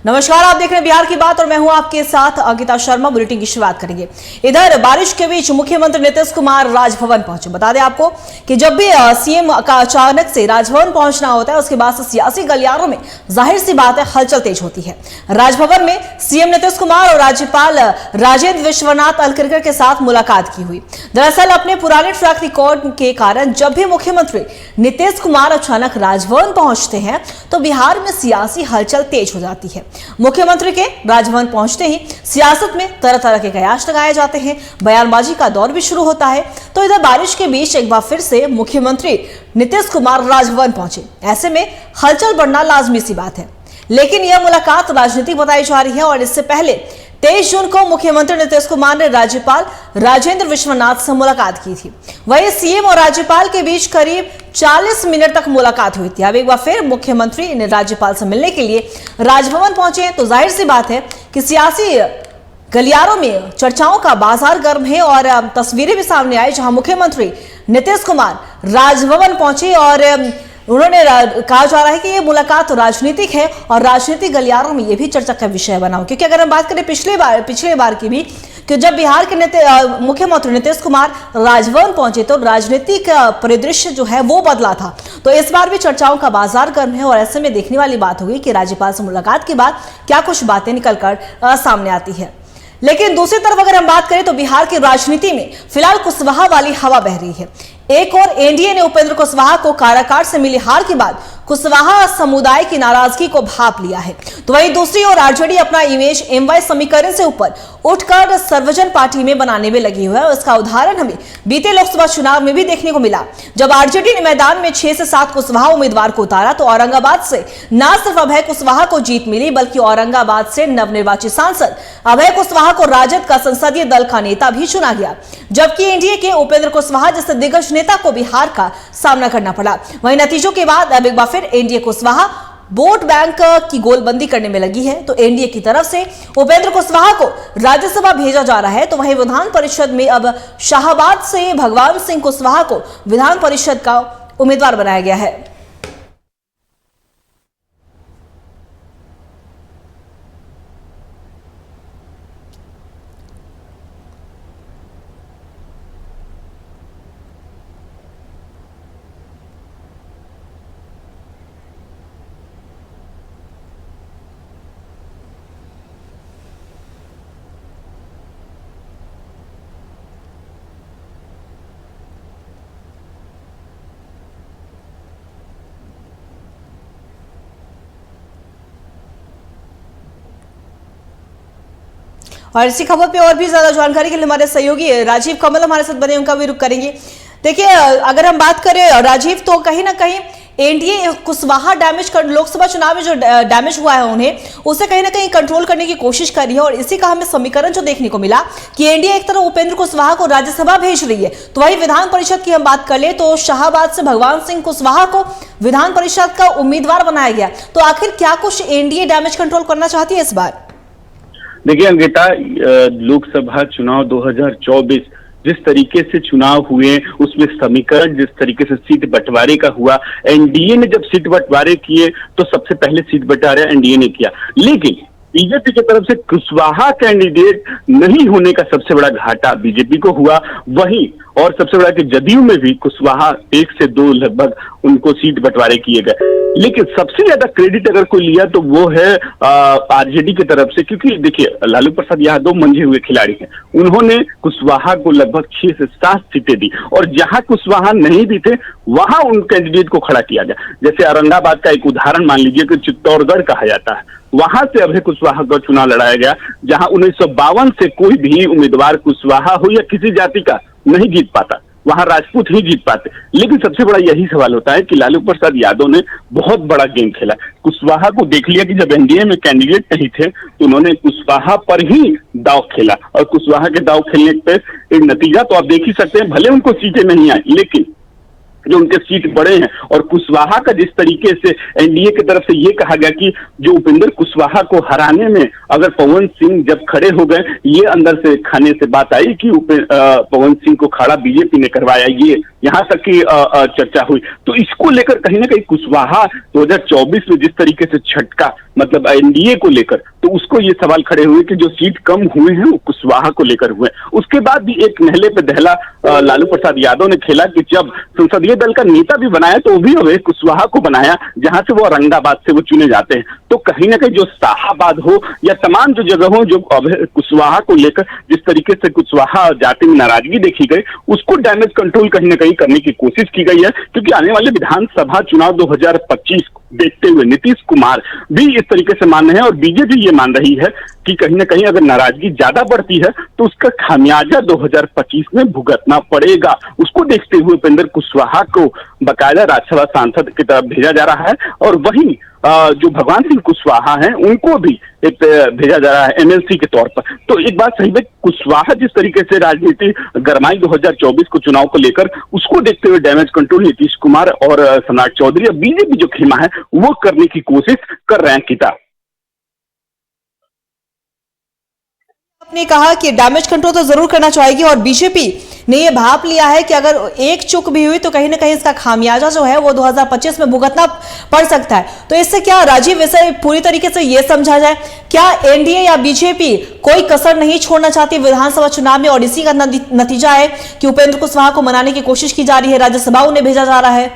नमस्कार, आप देख रहे हैं बिहार की बात और मैं हूं आपके साथ अंकिता शर्मा। बुलेटिन की शुरुआत करेंगे। इधर बारिश के बीच मुख्यमंत्री नीतीश कुमार राजभवन पहुंचे। बता दें आपको कि जब भी सीएम का अचानक से राजभवन पहुंचना होता है उसके बाद से सियासी गलियारों में जाहिर सी बात है हलचल तेज होती है। राजभवन में सीएम नीतीश कुमार और राज्यपाल राजेंद्र विश्वनाथ अर्लेकर के साथ मुलाकात की हुई। दरअसल अपने पुराने ट्रैक रिकॉर्ड के कारण जब भी मुख्यमंत्री नीतीश कुमार अचानक राजभवन पहुंचते हैं तो बिहार में सियासी हलचल तेज हो जाती है। मुख्यमंत्री के राजभवन पहुंचते ही सियासत में तरह तरह के कयास लगाए जाते हैं, बयानबाजी का दौर भी शुरू होता है। तो इधर बारिश के बीच एक बार फिर से मुख्यमंत्री नीतीश कुमार राजभवन पहुंचे। ऐसे में हलचल बढ़ना लाजमी सी बात है, लेकिन यह मुलाकात राजनीतिक बताई जा रही है। और इससे पहले 23 जून को मुख्यमंत्री नीतीश कुमार ने राज्यपाल राजेंद्र विश्वनाथ से मुलाकात की थी। वहीं सीएम और राज्यपाल के बीच करीब 40 मिनट तक मुलाकात हुई थी। अब एक बार फिर मुख्यमंत्री ने राज्यपाल से मिलने के लिए राजभवन पहुंचे तो जाहिर सी बात है कि सियासी गलियारों में चर्चाओं का बाजार गर्म है और तस्वीरें भी सामने आई जहां मुख्यमंत्री नीतीश कुमार राजभवन पहुंचे और उन्होंने कहा जा रहा है कि ये मुलाकात राजनीतिक है और राजनीतिक गलियारों में ये भी चर्चा का विषय बना हो। क्योंकि अगर हम बात करें पिछले बार की भी कि जब बिहार के मुख्यमंत्री नीतीश कुमार राजभवन पहुंचे तो राजनीतिक परिदृश्य जो है वो बदला था। तो इस बार भी चर्चाओं का बाजार गर्म है और ऐसे में देखने वाली बात होगी कि राज्यपाल से मुलाकात के बाद क्या कुछ बातें निकलकर सामने आती है। लेकिन दूसरी तरफ अगर हम बात करें तो बिहार की राजनीति में फिलहाल कुशवाहा वाली हवा बह रही है। एक और एनडीए ने उपेंद्र कुशवाहा को काराकाट से मिली हार के बाद कुशवाहा समुदाय की नाराजगी को भांप लिया है, तो वहीं दूसरी ओर आरजेडी अपना इमेज एमवाई समीकरण से ऊपर उठकर सर्वजन पार्टी में बनाने में लगी हुई है। इसका उदाहरण हमें बीते लोकसभा चुनाव में भी देखने को मिला। जब आरजेडी ने मैदान में 6 से 7 कुशवाहा उम्मीदवार को उतारा तो औरंगाबाद से न सिर्फ अभय कुशवाहा को जीत मिली बल्कि औरंगाबाद से नवनिर्वाचित सांसद अभय कुशवाहा को राजद का संसदीय दल का नेता भी चुना गया, जबकि एनडीए के उपेंद्र कुशवाहा जैसे दिग्गज नेता को भी हार का सामना करना पड़ा। वहीं नतीजों के बाद अब एक बार फिर एनडीए कुशवाहा वोट बैंक की गोलबंदी करने में लगी है। तो एनडीए की तरफ से उपेंद्र कुशवाहा को राज्यसभा भेजा जा रहा है, तो वहीं विधान परिषद में अब शाहबाद से भगवान सिंह कुशवाहा को विधान परिषद का उम्मीदवार बनाया गया है। और इसी खबर पे और भी ज्यादा जानकारी के लिए हमारे सहयोगी राजीव कमल हमारे साथ बने, उनका भी रुख करेंगे। देखिए, अगर हम बात करें राजीव, तो कहीं ना कहीं एनडीए कुशवाहा लोकसभा चुनाव में जो डैमेज हुआ है उन्हें उसे कहीं ना कहीं कंट्रोल करने की कोशिश कर रही है। और इसी का हमें समीकरण जो देखने को मिला कि एनडीए एक तरफ उपेंद्र कुशवाहा को राज्यसभा भेज रही है, तो वही विधान परिषद की हम बात कर ले तो शाहबाद से भगवान सिंह कुशवाहा को विधान परिषद का उम्मीदवार बनाया गया। तो आखिर क्या कुछ एनडीए डैमेज कंट्रोल करना चाहती है इस बार? देखिए अंकिता, लोकसभा चुनाव 2024 जिस तरीके से चुनाव हुए उसमें समीकरण जिस तरीके से सीट बंटवारे का हुआ, एनडीए ने जब सीट बंटवारे किए तो सबसे पहले सीट बंटवारा एनडीए ने किया, लेकिन बीजेपी की तरफ से कुशवाहा कैंडिडेट नहीं होने का सबसे बड़ा घाटा बीजेपी को हुआ। वहीं और सबसे बड़ा कि जदयू में भी कुशवाहा 1 से 2 लगभग उनको सीट बंटवारे किए गए। लेकिन सबसे ज्यादा क्रेडिट अगर कोई लिया तो वो है आरजेडी की तरफ से, क्योंकि देखिए लालू प्रसाद यादव मंझे हुए खिलाड़ी हैं। उन्होंने कुशवाहा को लगभग 6 से 7 सीटें दी और जहां कुशवाहा नहीं भी थे वहां उन कैंडिडेट को खड़ा किया गया। जैसे औरंगाबाद का एक उदाहरण मान लीजिए कि चित्तौड़गढ़ कहा जाता है, वहां से अभय कुशवाहा का चुनाव लड़ाया गया, जहां 1952 से कोई भी उम्मीदवार कुशवाहा हो या किसी जाति का नहीं जीत पाता, वहां राजपूत ही जीत पाते। लेकिन सबसे बड़ा यही सवाल होता है कि लालू प्रसाद यादव ने बहुत बड़ा गेम खेला। कुशवाहा को देख लिया कि जब एनडीए में कैंडिडेट नहीं थे तो उन्होंने कुशवाहा पर ही दाव खेला और कुशवाहा के दाव खेलने पे एक नतीजा तो आप देख ही सकते हैं। भले उनको सीटें नहीं आई लेकिन जो उनके सीट बड़े हैं, और कुशवाहा का जिस तरीके से एनडीए की तरफ से ये कहा गया कि जो उपेंद्र कुशवाहा को हराने में अगर पवन सिंह जब खड़े हो गए, ये अंदर से खाने से बात आई कि पवन सिंह को खड़ा बीजेपी ने करवाया, ये यहाँ तक की चर्चा हुई। तो इसको लेकर कहीं ना कहीं कुशवाहा 2024 में जिस तरीके से झटका मतलब एनडीए को लेकर, तो उसको ये सवाल खड़े हुए कि जो सीट कम हुए हैं वो कुशवाहा को लेकर हुए। उसके बाद भी एक नहले पे दहला लालू प्रसाद यादव ने खेला कि जब संसदीय दल का नेता भी बनाया तो वो भी अभय कुशवाहा को बनाया, जहां से वो औरंगाबाद से वो चुने जाते हैं। तो कहीं ना कहीं जो शाहाबाद हो या तमाम जो जगह हो, जो अभय कुशवाहा को लेकर जिस तरीके से कुशवाहा जाति में नाराजगी देखी गई, उसको डैमेज कंट्रोल कहीं ना कहीं करने की कोशिश की गई है। क्योंकि आने वाले विधानसभा चुनाव 2025 देखते हुए नीतीश कुमार भी इस तरीके से मान रहे हैं और बीजेपी ये मान रही है कि कहीं ना कहीं अगर नाराजगी ज्यादा बढ़ती है तो उसका खामियाजा 2025 में भुगतना पड़ेगा। उसको देखते हुए उपेंद्र कुशवाहा को बाकायदा राज्यसभा सांसद की तरफ भेजा जा रहा है और वहीं जो भगवान सिंह कुशवाहा हैं उनको भी एक भेजा जा रहा है एमएलसी के तौर पर। तो एक बात सही है, कुशवाहा जिस तरीके से राजनीति गरमाई 2024 को चुनाव को लेकर, उसको देखते हुए डैमेज कंट्रोल नीतीश कुमार और सम्राट चौधरी और बीजेपी जो खेमा है वो करने की कोशिश कर रहे हैं। किताब आपने कहा कि डैमेज कंट्रोल तो जरूर करना चाहेगी और बीजेपी ने यह भाप लिया है कि अगर एक चूक भी हुई तो कहीं ना कहीं इसका खामियाजा जो है वो 2025 में भुगतना पड़ सकता है। तो इससे क्या राजीव, इसे पूरी तरीके से यह समझा जाए, क्या एनडीए या बीजेपी कोई कसर नहीं छोड़ना चाहती विधानसभा चुनाव में और इसी का नतीजा है कि उपेंद्र कुशवाहा को मनाने की कोशिश की जा रही है, राज्यसभा उन्हें भेजा जा रहा है?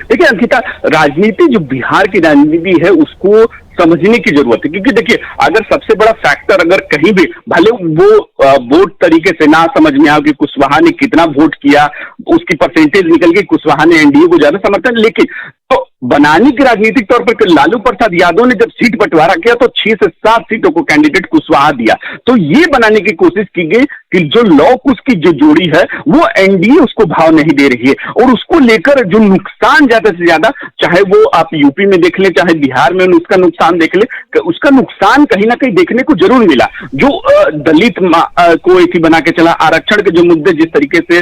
देखिए अंकिता, राजनीति जो बिहार की राजनीति है उसको समझने की जरूरत है। क्योंकि देखिए, अगर सबसे बड़ा फैक्टर अगर कहीं भी भले वो वोट तरीके से ना समझ में आओ कि कुशवाहा ने कितना वोट किया, उसकी परसेंटेज निकल गई, कुशवाहा ने एनडीए को ज्यादा समर्थन, लेकिन तो बनाने की राजनीतिक तौर पर लालू प्रसाद यादव ने जब सीट बंटवारा किया तो 6 से 7 सीटों को कैंडिडेट कुशवाहा दिया। तो ये बनाने की कोशिश की गई कि जो लॉ कुश की जो जोड़ी है वो एनडीए उसको भाव नहीं दे रही है और उसको लेकर जो नुकसान ज्यादा से ज्यादा, चाहे वो आप यूपी में देख ले चाहे बिहार में उसका नुकसान देख ले, उसका नुकसान कहीं ना कहीं देखने को जरूर मिला। जो दलित को एक ही बना के चला, आरक्षण के जो मुद्दे जिस तरीके से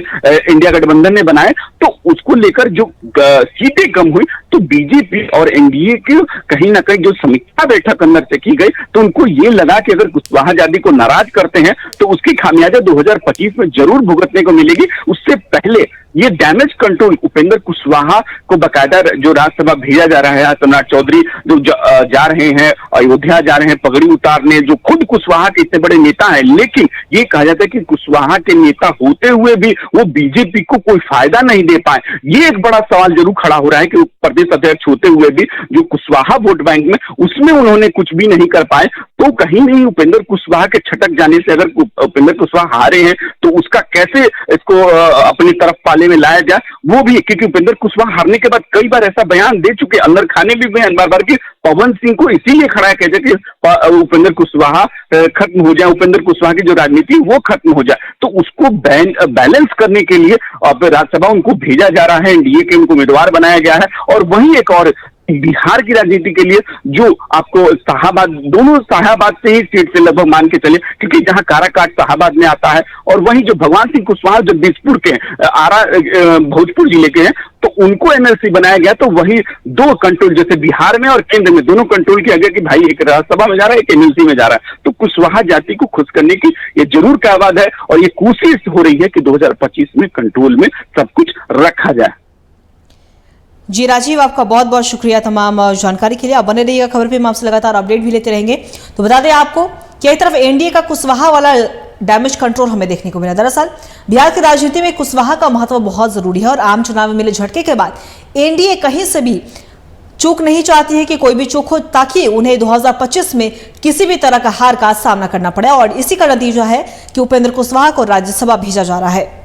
इंडिया गठबंधन ने बनाए, तो उसको लेकर जो सीटें कम हुई, तो बीजेपी और एनडीए की कहीं ना कहीं जो समीक्षा बैठक अंदर से की गई तो उनको ये लगा कि अगर कुशवाहा जाति को नाराज करते हैं तो उसकी खामियाजा 2025 में जरूर भुगतने को मिलेगी। उससे पहले ये डैमेज कंट्रोल उपेंद्र कुशवाहा को बकायदा जो राज्यसभा भेजा जा रहा है, सम्राट चौधरी जो जा रहे हैं अयोध्या जा रहे हैं पगड़ी उतारने, जो खुद कुशवाहा के इतने बड़े नेता हैं, लेकिन ये कहा जाता है कि कुशवाहा के नेता होते हुए भी वो बीजेपी को कोई फायदा नहीं दे पाए। ये एक बड़ा सवाल जरूर खड़ा हो रहा है कि प्रदेश अध्यक्ष होते हुए भी जो कुशवाहा वोट बैंक में उसमें उन्होंने कुछ भी नहीं कर पाए। तो कहीं नहीं उपेंद्र कुशवाहा के छटक जाने से अगर उपेंद्र कुशवाहा हारे हैं तो उसका कैसे इसको अपनी तरफ पाले में लाया जाए, वो भी, क्योंकि उपेंद्र कुशवाहा हारने के बाद कई बार ऐसा बयान दे चुके, अंदर खाने भी बयान बार कि पवन सिंह को इसीलिए खड़ा कहते कि उपेंद्र कुशवाहा खत्म हो जाए, उपेंद्र कुशवाहा की जो राजनीति वो खत्म हो जाए। तो उसको बैलेंस करने के लिए अब राज्यसभा उनको भेजा जा रहा है, एनडीए के उनको उम्मीदवार बनाया गया है। और वहीं एक और बिहार की राजनीति के लिए जो आपको शाहाबाद, दोनों शाहाबाद से ही सीट से लगभग मान के चले, क्योंकि जहां काराकाट शाहाबाद में आता है और वहीं जो भगवान सिंह कुशवाहा जगदीशपुर के आरा भोजपुर जिले के हैं, तो उनको एमएलसी बनाया गया। तो वही दो कंट्रोल, जैसे बिहार में और केंद्र में दोनों कंट्रोल किया गया कि भाई एक राज्यसभा में जा रहा है, एक एमएलसी में जा रहा है। तो कुशवाहा जाति को खुश करने की ये जरूर कायवाद है और ये कोशिश हो रही है कि 2025 में कंट्रोल में सब कुछ रखा जाए। जी राजीव, आपका बहुत बहुत शुक्रिया तमाम जानकारी के लिए। आप बने रहिएगा खबर पे, हम आपसे लगातार अपडेट भी लेते रहेंगे। तो बता दें आपको कि एक तरफ एनडीए का कुशवाहा वाला डैमेज कंट्रोल हमें देखने को मिला। दरअसल बिहार की राजनीति में कुशवाहा का महत्व बहुत जरूरी है और आम चुनाव में मिले झटके के बाद एनडीए कहीं से भी चूक नहीं चाहती है कि कोई भी चूक हो, ताकि उन्हें 2025 में किसी भी तरह का हार का सामना करना पड़े। और इसी का नतीजा है कि उपेंद्र कुशवाहा को राज्यसभा भेजा जा रहा है।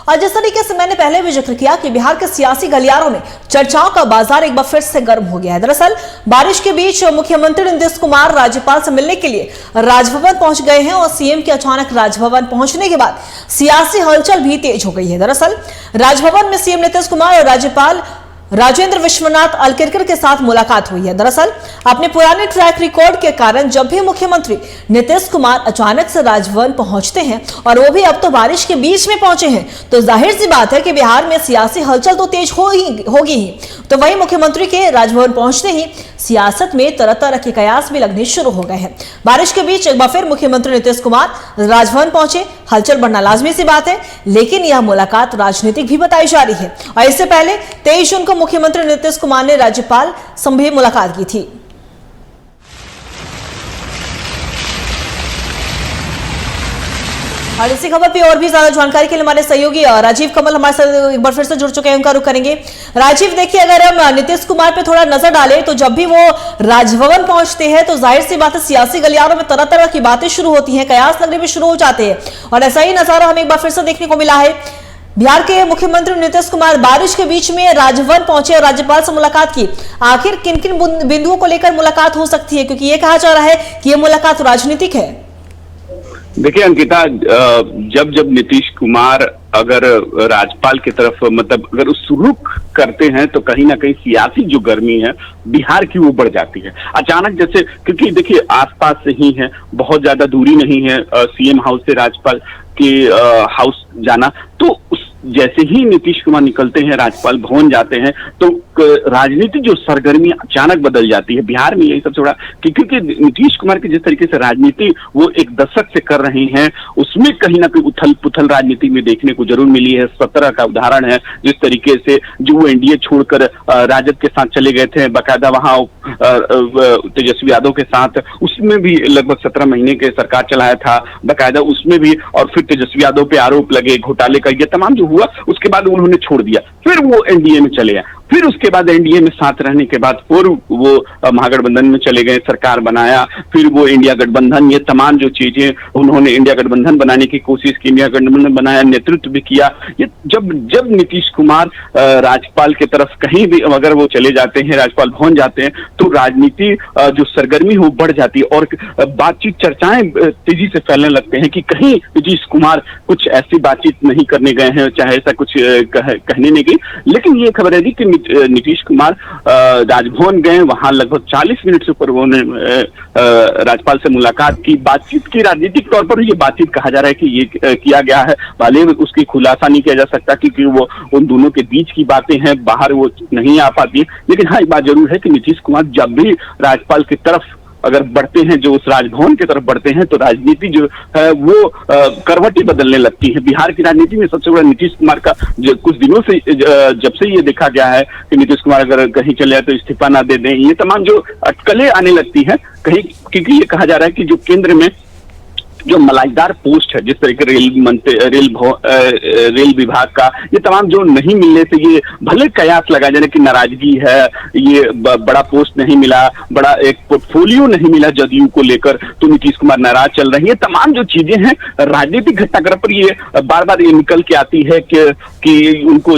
और जिस तरीके से मैंने पहले भी जिक्र किया कि बिहार के सियासी गलियारों में चर्चाओं का बाजार एक बार फिर से गर्म हो गया है। दरअसल बारिश के बीच मुख्यमंत्री नीतीश कुमार राज्यपाल से मिलने के लिए राजभवन पहुंच गए हैं और सीएम के अचानक राजभवन पहुंचने के बाद सियासी हलचल भी तेज हो गई है। दरअसल राजभवन में सीएम नीतीश कुमार और राज्यपाल राजेंद्र विश्वनाथ अलकेरकर के साथ मुलाकात हुई है। दरअसल अपने पुराने ट्रैक रिकॉर्ड के कारण जब भी मुख्यमंत्री नीतीश कुमार अचानक से राजभवन पहुंचते हैं और वो भी अब तो बारिश के बीच में पहुंचे हैं, तो जाहिर सी बात है कि बिहार में सियासी हलचल तो तेज होगी ही। तो वहीं मुख्यमंत्री के राजभवन पहुंचते ही सियासत में तरह तरह के कयास भी लगने शुरू हो गए हैं। बारिश के बीच एक बार फिर मुख्यमंत्री नीतीश कुमार राजभवन पहुंचे। हलचल बढ़ना लाजमी सी बात है, लेकिन यह मुलाकात राजनीतिक भी बताई जा रही है। और इससे पहले 23 जून को मुख्यमंत्री नीतीश कुमार ने राज्यपाल से भी मुलाकात की थी। और इसी खबर पे और भी ज्यादा जानकारी के लिए हमारे सहयोगी राजीव कमल हमारे साथ एक बार फिर से जुड़ चुके हैं, उनका रुख करेंगे। राजीव, देखिए, अगर हम नीतीश कुमार पे थोड़ा नजर डालें तो जब भी वो राजभवन पहुंचते हैं तो जाहिर सी बात है सियासी गलियारों में तरह तरह की बातें शुरू होती हैं, कयास लगने भी शुरू हो जाते हैं। और ऐसा ही नजारा हमें एक बार फिर से देखने को मिला है। बिहार के मुख्यमंत्री नीतीश कुमार बारिश के बीच में राजभवन पहुंचे और राज्यपाल से मुलाकात की। आखिर किन किन बिंदुओं को लेकर मुलाकात हो सकती है, क्योंकि ये कहा जा रहा है कि यह मुलाकात राजनीतिक है। देखिए अंकिता, जब नीतीश कुमार अगर राज्यपाल की तरफ मतलब अगर उस रुख करते हैं तो कहीं ना कहीं सियासी जो गर्मी है बिहार की वो बढ़ जाती है अचानक। जैसे क्योंकि देखिए आसपास से ही है, बहुत ज्यादा दूरी नहीं है सीएम हाउस से राज्यपाल के हाउस जाना। तो उस जैसे ही नीतीश कुमार निकलते हैं, राज्यपाल भवन जाते हैं, तो राजनीति जो सरगर्मी अचानक बदल जाती है बिहार में। यही सबसे बड़ा क्योंकि नीतीश कुमार की जिस तरीके से राजनीति वो एक दशक से कर रहे हैं, उसमें कहीं ना कहीं उथल पुथल राजनीति में देखने को जरूर मिली है। 17 का उदाहरण है जिस तरीके से जो वो एनडीए छोड़कर राजद के साथ चले गए थे, बाकायदा वहां तेजस्वी यादव के साथ, उसमें भी लगभग 17 महीने के सरकार चलाया था बाकायदा, उसमें भी। और फिर तेजस्वी यादव पे आरोप लगे घोटाले का, ये तमाम जो हुआ उसके बाद उन्होंने छोड़ दिया, फिर वो एनडीए में चले आए, फिर उसके बाद एनडीए में साथ रहने के बाद फिर वो महागठबंधन में चले गए, सरकार बनाया, फिर वो इंडिया गठबंधन, ये तमाम जो चीजें उन्होंने इंडिया गठबंधन बनाने की कोशिश की, इंडिया गठबंधन बनाया, नेतृत्व भी किया। ये जब नीतीश कुमार राज्यपाल की तरफ कहीं भी अगर वो चले जाते हैं, राज्यपाल भवन जाते हैं, तो राजनीति जो सरगर्मी हो बढ़ जाती है और बातचीत चर्चाएं तेजी से फैलने लगते हैं कि कहीं नीतीश कुमार कुछ ऐसी बातचीत नहीं करने गए हैं, चाहे ऐसा कुछ कहने नहीं गई। लेकिन ये खबर है कि नीतीश कुमार राजभवन गए, वहां लगभग 40 मिनट से ऊपर उन्होंने राज्यपाल से मुलाकात की, बातचीत की। राजनीतिक तौर पर ये बातचीत कहा जा रहा है कि ये किया गया है, भले उसकी खुलासा नहीं किया जा सकता क्योंकि वो उन दोनों के बीच की बातें हैं, बाहर वो नहीं आ पाती। लेकिन हाँ, एक बात जरूर है कि नीतीश कुमार जब भी राज्यपाल की तरफ अगर बढ़ते हैं, जो उस राजभवन की तरफ बढ़ते हैं, तो राजनीति जो है वो करवटी बदलने लगती है। बिहार की राजनीति में सबसे बड़ा नीतीश कुमार का कुछ दिनों से जब से ये देखा गया है कि नीतीश कुमार अगर कहीं चले जाए तो इस्तीफा ना दे दें, ये तमाम जो अटकलें आने लगती है कहीं, क्योंकि ये कहा जा रहा है कि जो केंद्र में जो मलाईदार पोस्ट है, जिस तरीके रेल विभाग का, ये तमाम जो नहीं मिलने से ये भले कयास लगा जाने की नाराजगी है, ये बड़ा पोस्ट नहीं मिला, बड़ा एक पोर्टफोलियो नहीं मिला जदयू को लेकर, तो नीतीश कुमार नाराज चल रही है। तमाम जो चीजें हैं राजनीतिक घटनाक्रम पर ये बार बार ये निकल के आती है कि उनको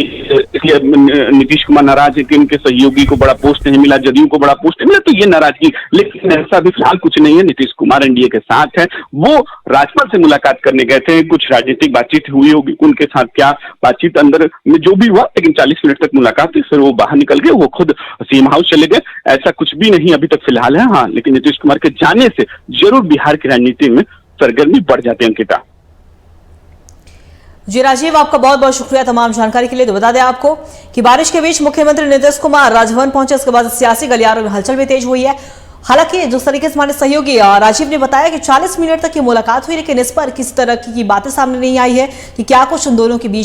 नीतीश कुमार नाराज है कि उनके सहयोगी को बड़ा पोस्ट नहीं मिला, जदयू को बड़ा पोस्ट नहीं मिला, तो ये नाराजगी। लेकिन ऐसा भी फिलहाल कुछ नहीं है। नीतीश कुमार एनडीए के साथ है, वो राज्यपाल से मुलाकात करने गए थे, कुछ राजनीतिक बातचीत हुई होगी उनके साथ, क्या बातचीत अंदर में जो भी हुआ, लेकिन 40 मिनट तक मुलाकात थी, फिर वो बाहर निकल गए, वो खुद सीएम हाउस चले गए। ऐसा कुछ भी नहीं अभी तक फिलहाल है। हाँ, लेकिन नीतीश कुमार के जाने से जरूर बिहार की राजनीति में सरगर्मी बढ़ जाती है। अंकिता जी राजीव, आपका बहुत बहुत शुक्रिया तमाम जानकारी के लिए। तो बता दें आपको कि बारिश के बीच मुख्यमंत्री नीतीश कुमार राजभवन पहुंचे, उसके बाद सियासी गलियारों में हलचल भी तेज हुई है। हालांकि जिस तरीके से हमारे सहयोगी राजीव ने बताया कि 40 मिनट तक की मुलाकात हुई, लेकिन इस पर किसी तरह की बातें सामने नहीं आई है कि क्या कुछ उन दोनों के बीच